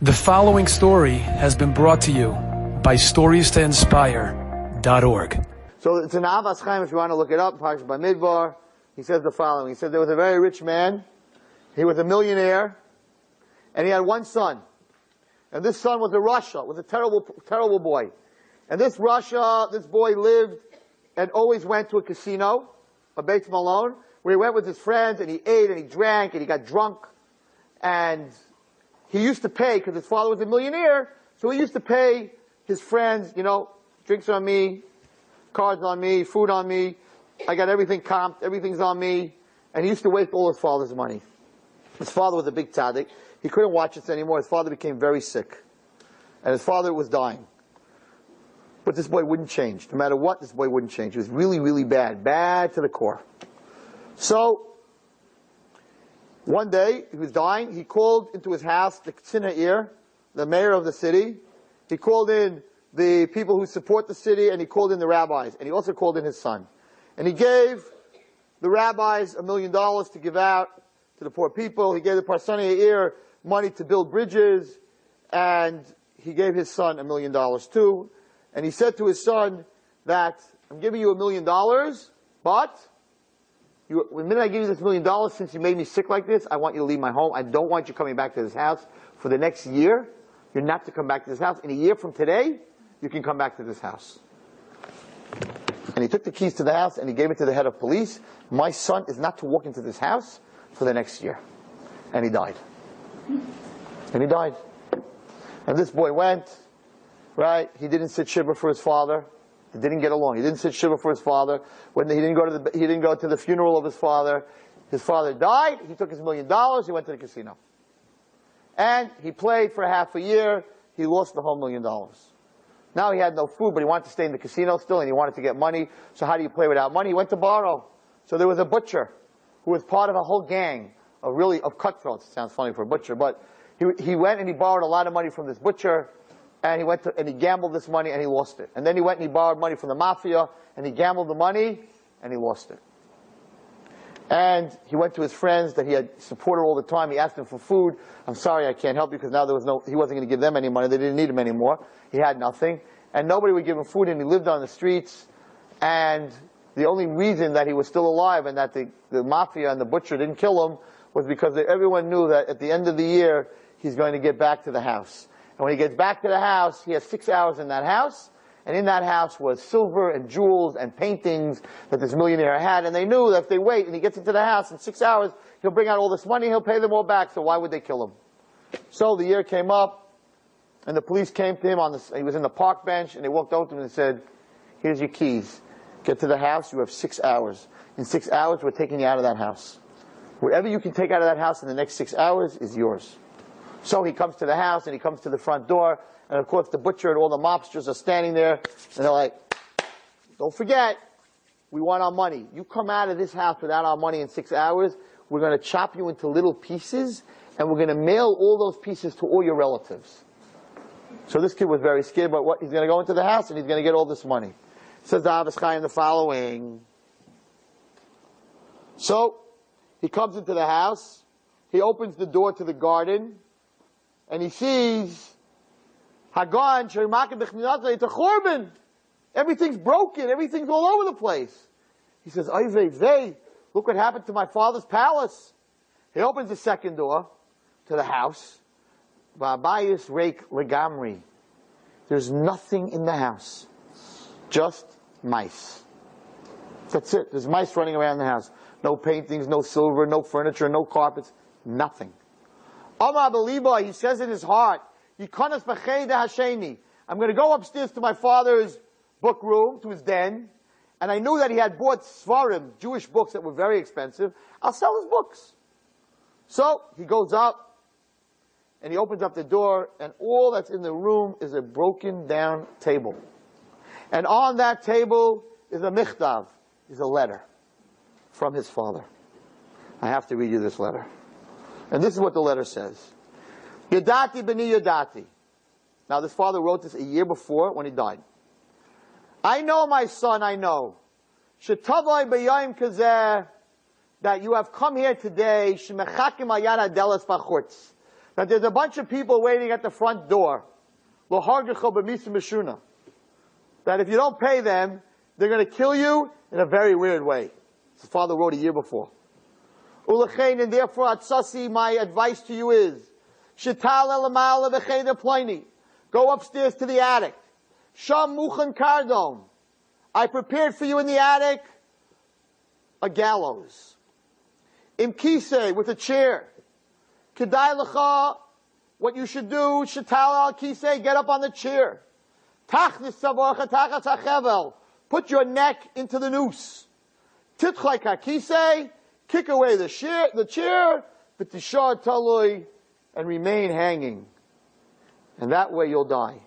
The following story has been brought to you by StoriesToInspire.org. So it's an Avas Chaim, if you want to look it up, Parshat Bamidbar. He says the following. He said there was a very rich man. He was a millionaire. And he had one son. And this son was a Russia, was a terrible, terrible boy. And this boy lived and always went to a casino, a Beit Malone, where he went with his friends and he ate and he drank and he got drunk. And he used to pay, because his father was a millionaire, so he used to pay his friends, drinks on me, cards on me, food on me, I got everything comped, everything's on me, and he used to waste all his father's money. His father was a big tzaddik. He couldn't watch this anymore. His father became very sick. And his father was dying. But this boy wouldn't change. No matter what, this boy wouldn't change. He was really, really bad. Bad to the core. So, one day, he was dying. He called into his house the Tzina, the mayor of the city. He called in the people who support the city, and he called in the rabbis. And he also called in his son. And he gave the rabbis $1 million to give out to the poor people. He gave the Parsani money to build bridges. And he gave his son $1 million too. And he said to his son that, I'm giving you $1 million, but the minute I give you this $1 million, since you made me sick like this, I want you to leave my home. I don't want you coming back to this house for the next year. You're not to come back to this house. In a year from today, you can come back to this house. And he took the keys to the house and he gave it to the head of police. My son is not to walk into this house for the next year. And he died. And he died. And this boy went, right? He didn't sit shiva for his father. They didn't get along. He didn't sit shiva for his father. He didn't go to the funeral of his father. His father died. He took his $1 million. He went to the casino. And he played for half a year. He lost the whole $1 million. Now he had no food, but he wanted to stay in the casino still, and he wanted to get money. So how do you play without money? He went to borrow. So there was a butcher who was part of a whole gang of cutthroats. It sounds funny for a butcher, but he went and he borrowed a lot of money from this butcher. And he gambled this money and he lost it. And then he went and he borrowed money from the mafia and he gambled the money and he lost it. And he went to his friends that he had supported all the time. He asked them for food. I'm sorry, I can't help you, because now he wasn't going to give them any money. They didn't need him anymore. He had nothing. And nobody would give him food, and he lived on the streets. And the only reason that he was still alive and that the mafia and the butcher didn't kill him was because everyone knew that at the end of the year, he's going to get back to the house. And when he gets back to the house, he has 6 hours in that house. And in that house was silver and jewels and paintings that this millionaire had. And they knew that if they wait and he gets into the house in 6 hours, he'll bring out all this money, he'll pay them all back. So why would they kill him? So the year came up, and the police came to him he was in the park bench, and they walked over to him and said, here's your keys. Get to the house, you have 6 hours. In 6 hours, we're taking you out of that house. Whatever you can take out of that house in the next 6 hours is yours. So he comes to the house, and he comes to the front door, and of course the butcher and all the mobsters are standing there, and they're like, don't forget, we want our money. You come out of this house without our money in 6 hours, we're going to chop you into little pieces, and we're going to mail all those pieces to all your relatives. So this kid was very scared, but he's going to go into the house, and he's going to get all this money. Says the Avos Chaim the following. So, he comes into the house, he opens the door to the garden, and he sees Hagan, it's a churban. Everything's broken. Everything's all over the place. He says, Ay vey, look what happened to my father's palace. He opens the second door to the house. Va'abayis reik legamri. There's nothing in the house. Just mice. That's it. There's mice running around the house. No paintings, no silver, no furniture, no carpets. Nothing. Amar b'libo, he says in his heart, Yikonas b'cheda hasheni. I'm going to go upstairs to my father's book room, to his den, and I knew that he had bought svarim, Jewish books that were very expensive. I'll sell his books. So he goes up, and he opens up the door, and all that's in the room is a broken down table. And on that table is a michtav, is a letter from his father. I have to read you this letter. And this is what the letter says. Yadati b'ni yadati. Now this father wrote this a year before when he died. I know, my son, I know. Shetavai b'yayim kazeh, that you have come here today, shemechakim ayan adelas b'chutz, that there's a bunch of people waiting at the front door. That if you don't pay them, they're going to kill you in a very weird way. His father wrote a year before. And therefore, Atsasi, my advice to you is, go upstairs to the attic. Sham muchan kardon. I prepared for you in the attic a gallows. Im kisei, with a chair. Kedai lecha, what you should do, shatal al kisei, get up on the chair. Tachnis savacha tachas hachevel, put your neck into the noose. Titchlai kakisei, kick away the chair, v'tishar talui, and remain hanging. And that way you'll die.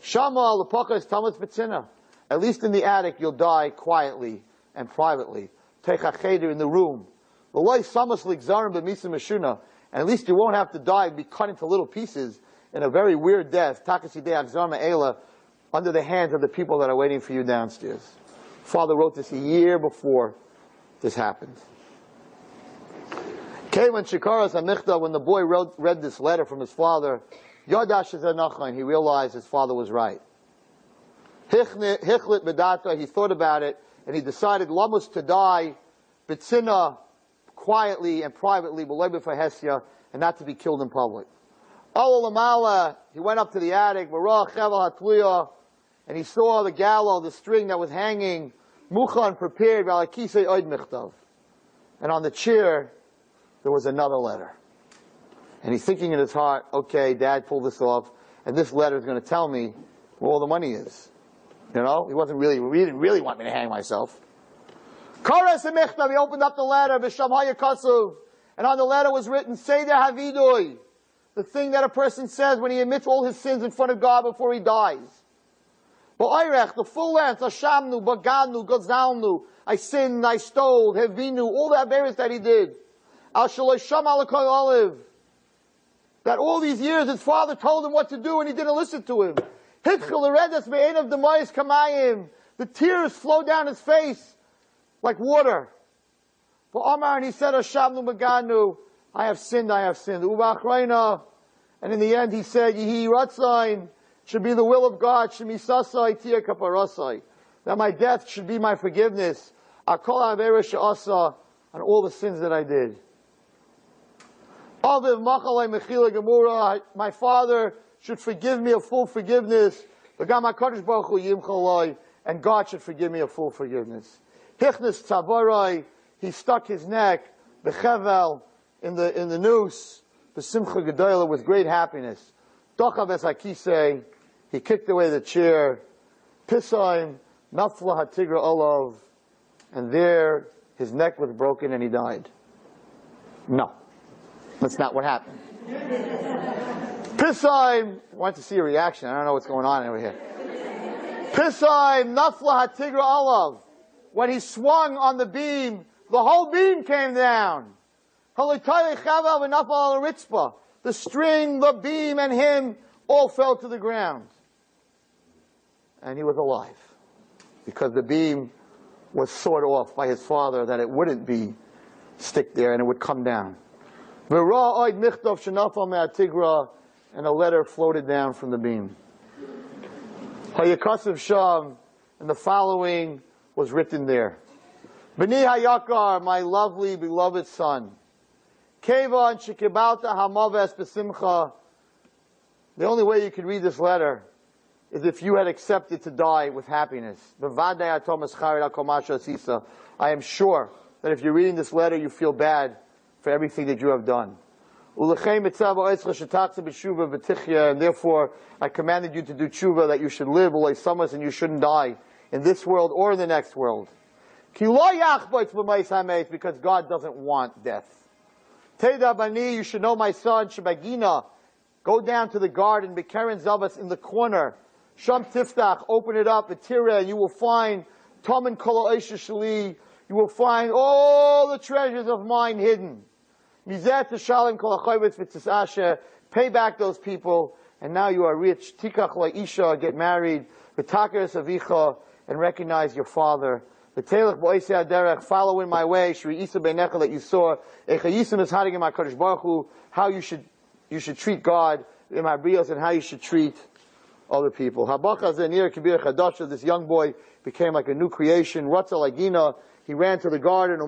Shama l'pachas tamas b'tzina. At least in the attic you'll die quietly and privately. Techacheder in the room. V'loi samas l'gzarim b'misa meshuna. And at least you won't have to die and be cut into little pieces in a very weird death. Takasidei akzar ma'ela, under the hands of the people that are waiting for you downstairs. Father wrote this a year before this happened. When the boy read this letter from his father, he realized his father was right. Hichlit bedata, he thought about it, and he decided lamus to die, bitzina, quietly and privately, and not to be killed in public. He went up to the attic, and he saw the gallows, the string that was hanging, muchan, prepared, and on the chair there was another letter. And he's thinking in his heart, okay, Dad pulled this off, and this letter is going to tell me where all the money is. You know, he didn't really want me to hang myself. He opened up the letter, and on the letter was written, Seder Havidui, the thing that a person says when he admits all his sins in front of God before he dies. The full length, Hashamnu, Bagadnu, Gazalnu, I sinned, I stole, Hevinu, all the Averis that he did. That all these years his father told him what to do and he didn't listen to him. The tears flow down his face like water. But Omar, and he said, Hashamnu Maganu, I have sinned, I have sinned. And in the end he said, Yehi Ratzain, should be the will of God, Shemisasai Tia Kaparasai, that my death should be my forgiveness. Akol Avera Sha'asa, on all the sins that I did. My father should forgive me a full forgiveness. And God should forgive me a full forgiveness. Hichnas Tavarai, he stuck his neck, bechevel, in the noose, besimcha gedola, with great happiness. Dochav es hakisei, he kicked away the chair. Pisaim, nafla hatigra olav, and there his neck was broken and he died. No. That's not what happened. Pisaim, I want to see a reaction. I don't know what's going on over here. Pisaim, nafla hatigra olav. When he swung on the beam, the whole beam came down. The string, the beam, and him all fell to the ground. And he was alive. Because the beam was sawed off by his father that it wouldn't be stick there and it would come down. And a letter floated down from the beam. Hayakasav Sham, and the following was written there. B'ni Hayakar, my lovely, beloved son. Kevan shekibalta hamaves besimcha. The only way you could read this letter is if you had accepted to die with happiness. I am sure that if you're reading this letter, you feel bad for everything that you have done. And therefore, I commanded you to do tshuva, that you should live, and you shouldn't die in this world or in the next world. Because God doesn't want death. You should know, my son, Shabagina, go down to the garden, Bekeren Zavas, in the corner. Sham Tiftach, open it up, Atira, you will find Tomen Kolo Shali, you will find all the treasures of mine hidden. Mizet Shalem Kol Achayvetz V'Tzasashe, pay back those people, and now you are rich. Tikach La'isha, get married. V'Takeres Avicha, and recognize your father. V'Telech Bo'esei Aderech, follow in my way. Shri Isa Beinecha, that you saw. Echayisim is hiding in my Kadosh Baruch Hu, how you should you should treat God, and how you should treat other people. This young boy became like a new creation. He ran to the garden.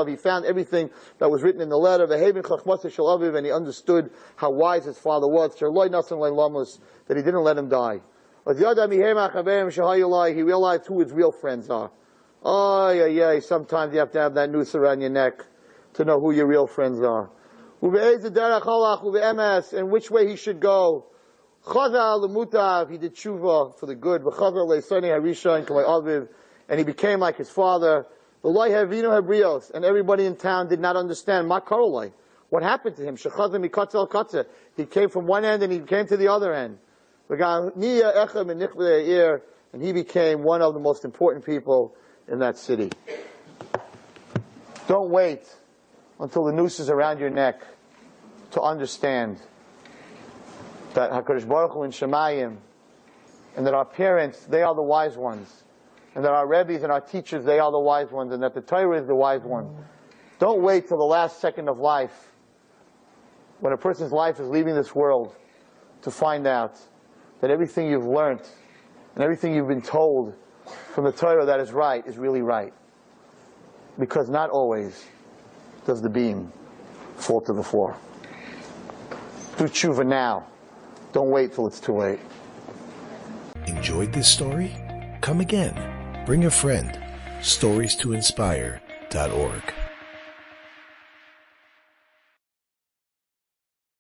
He found everything that was written in the letter. And he understood how wise his father was. That he didn't let him die. He realized who his real friends are. Sometimes you have to have that noose around your neck to know who your real friends are. And which way he should go. He did Teshuvah for the good. And he became like his father. And everybody in town did not understand. What happened to him? He came from one end and he came to the other end. And he became one of the most important people in that city. Don't wait until the noose is around your neck to understand that HaKadosh Baruch Hu in Shemayim, and that our parents, they are the wise ones, and that our Rebbes and our teachers, they are the wise ones, and that the Torah is the wise one. Don't wait till the last second of life, when a person's life is leaving this world, to find out that everything you've learned and everything you've been told from the Torah that is right is really right. Because not always does the beam fall to the floor. Do Teshuvah now. Don't wait till it's too late. Enjoyed this story? Come again. Bring a friend. StoriesToInspire.org